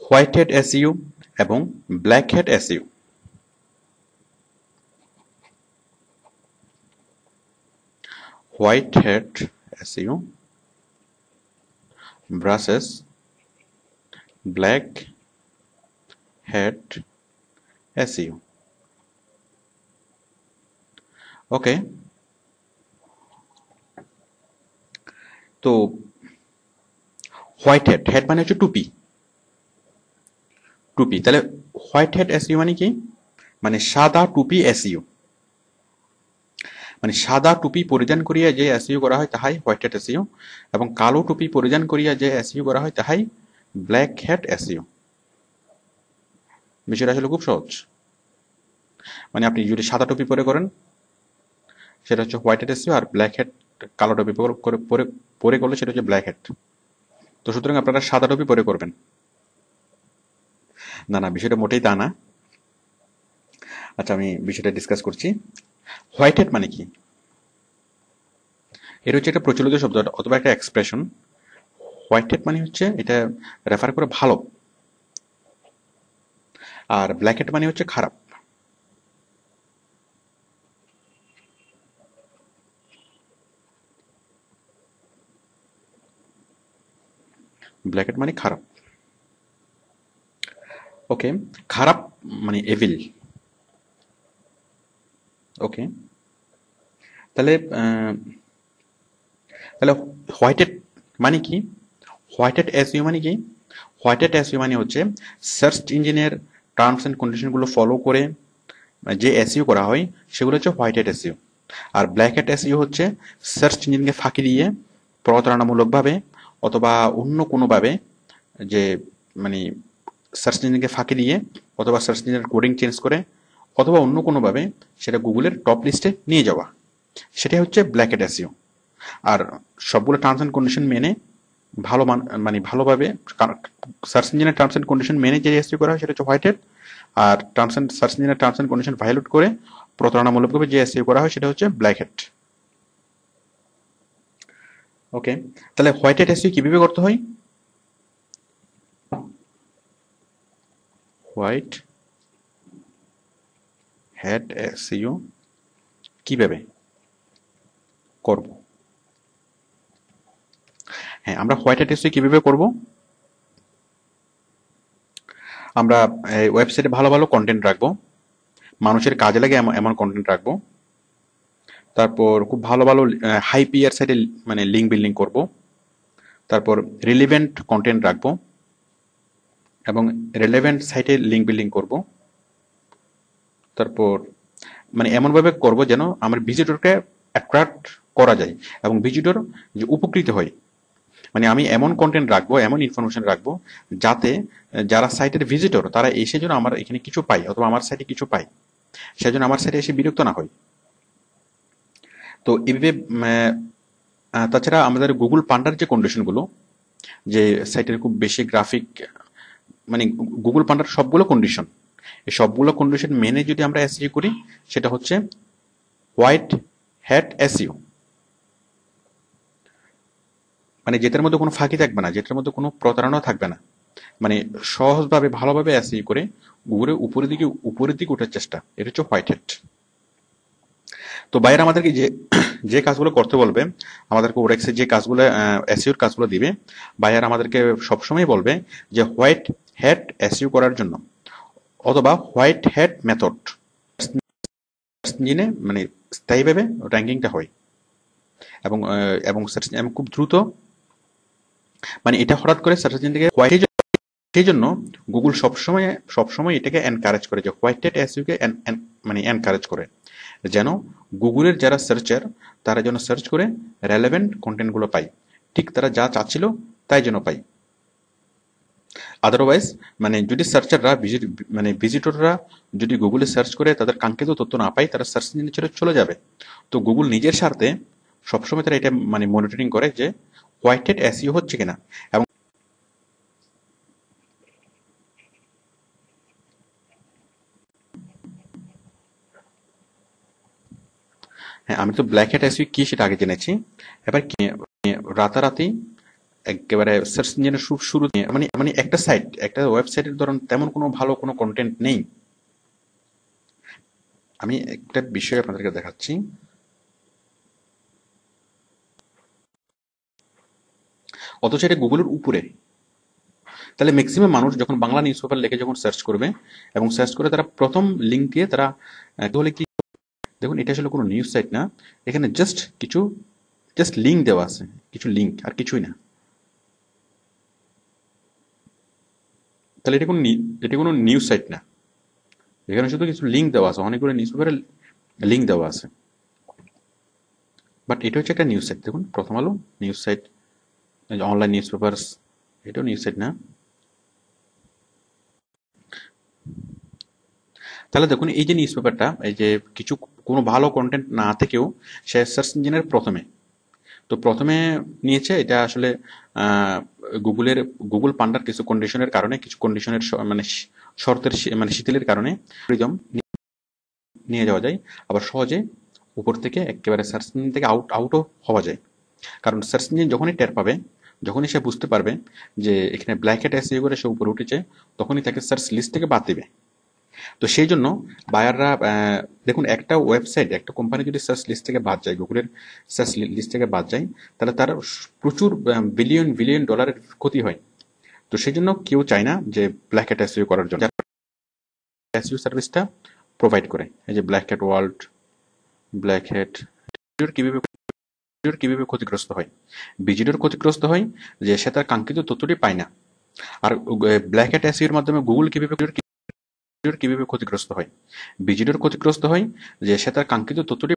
White hat SEO এবং black hat SEO. White hat SEO versus black hat SEO. Okay, তো white hat, hat মানে হচ্ছে টুপি, টুপি। তাহলে হোয়াইট হ্যাট এসইও মানে কি? মানে সাদা টুপি এসইও, মানে সাদা টুপি পরিধান করিয়া যে এসইও করা হয় তাহাই হোয়াইট হ্যাট এসইও, এবং কালো টুপি পরিধান করিয়া যে এসইও করা হয় তাহাই ব্ল্যাক হ্যাট এসইও। বিষয়টা আসলে খুব সহজ। মানে আপনি যদি সাদা টুপি পরে করেন সেটা হচ্ছে হোয়াইট হ্যাট এসইও, আর ব্ল্যাক হ্যাট কালো টুপি পরে করলে সেটা হচ্ছে ব্ল্যাক হ্যাট। তো সুতরাং আপনারা সাদা টুপি পরে করবেন। না না, বিষয়টা মোটেই তা না। আচ্ছা, আমি বিষয়টা ডিসকাস করছি। হোয়াইট হ্যাট মানে কি? এটা হচ্ছে একটা প্রচলিত শব্দ অথবা একটা এক্সপ্রেশন। হোয়াইট হ্যাট মানে হচ্ছে এটা রেফার করে ভালো, আর ব্ল্যাক হ্যাট মানে হচ্ছে খারাপ। ব্ল্যাক হ্যাট মানে খারাপ। ওকে, খারাপ মানে এভিল। ওকে, তাহলে তাহলে হোয়াইট হ্যাট মানে কি? হোয়াইট হ্যাট এসইও মানে কি? হোয়াইট হ্যাট এসইও মানে হচ্ছে সার্চ ইঞ্জিনের টার্মস এন্ড কন্ডিশনগুলো ফলো করে যে এসইও করা হয় সেগুলো হচ্ছে হোয়াইট হ্যাট এসইও। আর ব্ল্যাক হ্যাট এসইও হচ্ছে সার্চ ইঞ্জিনকে ফাঁকি দিয়ে প্রতারণামূলকভাবে অথবা অন্য কোনোভাবে, যে মানে সার্চ ইঞ্জিনকে ফাঁকি দিয়ে অথবা সার্চ ইঞ্জিনের কোডিং চেঞ্জ করে অথবা অন্য কোনোভাবে সেটা গুগলের টপ লিস্টে নিয়ে যাওয়া, সেটাই হচ্ছে ব্ল্যাক হ্যাট এসইও। আর সবগুলো টার্মস এন্ড কন্ডিশন মেনে ভালো মানে ভালোভাবে সার্চ ইঞ্জিনের টার্মস এন্ড কন্ডিশন মেনে যে এসইও করা হয় সেটা হচ্ছে হোয়াইট হ্যাট। আর সার্চ ইঞ্জিনের টার্মস এন্ড কন্ডিশন ভায়োলেট করে প্রতারণামূলকভাবে যে এসইও করা হয় সেটা হচ্ছে ব্ল্যাক হ্যাট। ওকে, তাহলে হোয়াইট হ্যাট এসইও কিভাবে করতে হয়? হোয়াইট হ্যাট এসইও কিভাবে করব? হ্যাঁ, আমরা হোয়াইট হ্যাট এসইও কিভাবে করব? আমরা ওয়েবসাইটে ভালো ভালো কন্টেন্ট রাখবো, মানুষের কাজে লাগে এমন কন্টেন্ট রাখবো। তারপর খুব ভালো ভালো হাই পিআর সাইটে মানে লিঙ্ক বিল্ডিং করব। তারপর রিলেভেন্ট কন্টেন্ট রাখবো এবং রিলেভেন্ট সাইটে লিঙ্ক বিল্ডিং করব। তারপর মানে এমনভাবে করব যেন আমার ভিজিটরকে অ্যাট্রাক্ট করা যায় এবং ভিজিটর যে উপকৃত হয়। মানে আমি এমন কন্টেন্ট রাখবো, এমন ইনফরমেশন রাখবো যাতে যারা সাইটের ভিজিটর তারা এসে যেন আমার এখানে কিছু পায় অথবা আমার সাইটে কিছু পায়, সেজন্য আমার সাইটে এসে বিরক্ত না হয়। তো এইভাবে তাছাড়া আমাদের গুগল পান্ডার যে কন্ডিশনগুলো, যে সাইটের খুব বেশি গ্রাফিক, মানে গুগল পান্ডার সবগুলো কন্ডিশন, এই সবগুলো কন্ডিশন মেনে যদি আমরা এসইও করি সেটা হচ্ছে হোয়াইট হ্যাট এসইও। মানে যেটার মধ্যে কোনো ফাঁকি থাকবে না, যেটার মধ্যে কোনো প্রতারণা থাকবে না, মানে সহজভাবে ভালোভাবে এসইও করে গুগলের উপরের দিকে ওঠার চেষ্টা, এটা হচ্ছে হোয়াইট হ্যাট। তো বাইরে আমাদেরকে যে যে কাজগুলো করতে বলবে, আমাদেরকে ওরেক্সে যে কাজগুলো এসইওর কাজগুলো দিবে, বাইরে আমাদেরকে সবসময় বলবে যে হোয়াইট হ্যাট এসইও করার জন্য অথবা হোয়াইট হ্যাট মেথড ইঞ্জিনে মানে স্থায়ীভাবে র্যাঙ্কিংটা হয় এবং এবং খুব দ্রুত, মানে এটা হঠাৎ করে সার্চ ইঞ্জিন থেকে হোয়াইট, সেই জন্য গুগল সবসময় এটাকে এনকারেজ করে, যে হোয়াইট হ্যাট এসইওকে মানে এনকারেজ করে, যেন গুগলের যারা সার্চার তারা যেন সার্চ করে রেলেভেন্ট কন্টেন্টগুলো পায়, ঠিক তারা যা চাচ্ছিল তাই যেন পায়। আদারওয়াইজ মানে যদি সার্চাররা মানে ভিজিটররা যদি গুগলে সার্চ করে তাদের কাঙ্ক্ষিত তথ্য না পায়, তারা সার্চ ইঞ্জিনে ছেড়ে চলে যাবে। তো গুগল নিজের স্বার্থে সবসময় তারা এটা মানে মনিটরিং করে যে হোয়াইট হ্যাট এসইও হচ্ছে কিনা। এবং হ্যাঁ, আমি তো ব্ল্যাক হ্যাট এসইও কি সেটা আগে জেনেছি। এবার কি রাতারাতি একেবারে সার্চ ইঞ্জিনের শুরুতে মানে মানে একটা ওয়েবসাইটের ধরুন তেমন কোনো ভালো কোনো কন্টেন্ট নেই। আমি একটা বিষয় আপনাদেরকে দেখাচ্ছি। অথচ এটা গুগলের উপরে। তাহলে ম্যাক্সিমাম মানুষ যখন বাংলা নিউজ পেপার লিখে যখন সার্চ করবে এবং সার্চ করে তারা প্রথম লিঙ্ক দিয়ে তারা তাহলে কি দেখুন, এটা আসলে কোনো নিউজ সাইট না, এখানে জাস্ট লিঙ্ক দেওয়া আছে, কিছু লিঙ্ক আর কিছুই না। তাহলে এটা কোনো নিউজ সাইট না, এখানে শুধু কিছু লিঙ্ক দেওয়া আছে, অনেকগুলো নিউজ পেপারের লিঙ্ক দেওয়া আছে। বাট এটা হচ্ছে একটা নিউজ সাইট। দেখুন Prothom Alo news site, online news papers, এটাও নিউজ সাইট না। তাহলে দেখুন এই যে নিউজ পেপারটা, এই যে কোনো ভালো কন্টেন্ট না থেকেও সে সার্চ ইঞ্জিনের প্রথমে নিয়েছে। এটা আসলে গুগল পান্ডার কিছু কন্ডিশনের কারণে, কিছু কন্ডিশনের মানে শর্তের মানে শিথিলের কারণে রিদম নিয়ে যাওয়া যায়, আবার সহজে উপর থেকে একেবারে সার্চ ইঞ্জিন থেকে আউটও হওয়া যায়। কারণ সার্চ ইঞ্জিন যখনই টের পাবে, যখনই সে বুঝতে পারবে যে এখানে ব্ল্যাক হ্যাট এসইও করে সে উপরে উঠেছে, তখনই তাকে সার্চ লিস্ট থেকে বাদ দিবে। তো সেই জন্য বায়াররা দেখুন, একটা ওয়েবসাইট, একটা কোম্পানি যদি সার্চ লিস্ট থেকে বাদ যায়, গুগলের সার্চ লিস্ট থেকে বাদ যায়, তাহলে তার প্রচুর বিলিয়ন বিলিয়ন ডলারের ক্ষতি হয়। তো সেই জন্য কেউ চায় না যে ব্ল্যাক হ্যাট এসইও করার জন্য এসইও সার্ভিসটা প্রোভাইড করে। এই যে black hat world, black hat কিভাবে ক্ষতিগ্রস্ত হয়, বিজিডোর ক্ষতিগ্রস্ত হয় যে সে তার কাঙ্ক্ষিত তথ্যটি পায় না। আর ব্ল্যাক হ্যাট এসইওর মাধ্যমে গুগল কিভাবে ক্ষতিগ্রস্ত হয়, বিজিডোর ক্ষতিগ্রস্ত হয় যে সে তার কাঙ্ক্ষিত তথ্যটি